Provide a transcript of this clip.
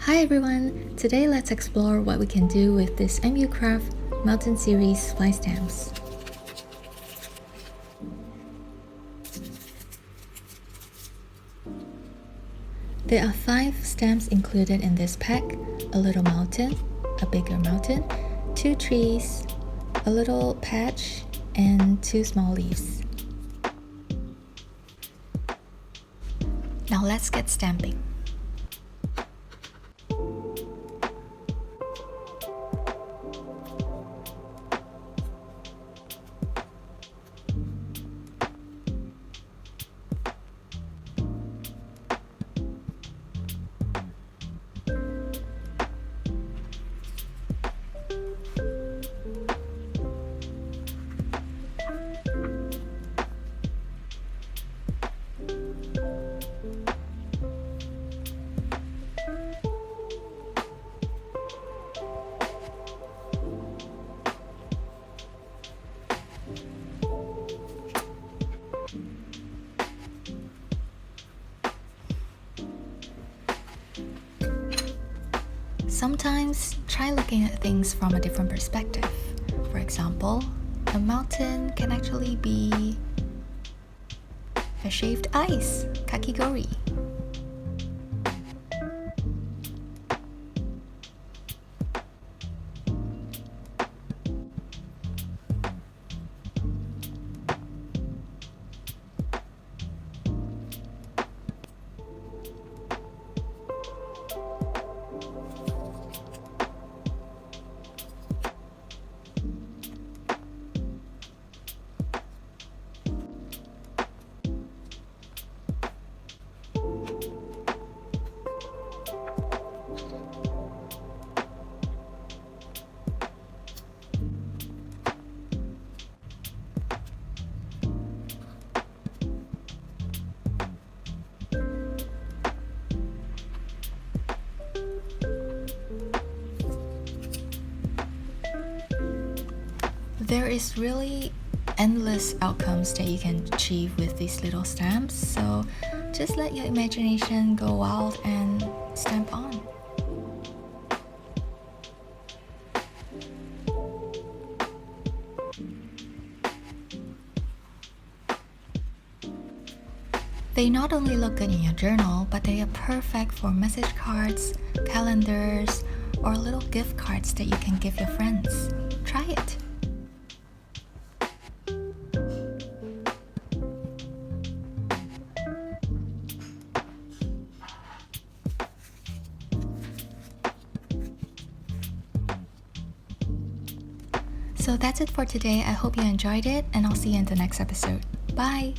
Hi everyone! Today let's explore what we can do with this MU Craft Mountain Series splice stamps. There are 5 stamps included in this pack: a little mountain, a bigger mountain, 2 trees, a little patch, and 2 small leaves. Now let's get stamping. Sometimes try looking at things from a different perspective. For example, a mountain can actually be a shaved ice, kakigori. There is really endless outcomes that you can achieve with these little stamps, so just let your imagination go wild and stamp on. They not only look good in your journal, but they are perfect for message cards, calendars, or little gift cards that you can give your friends. Try it! So that's it for today. I hope you enjoyed it, and I'll see you in the next episode. Bye!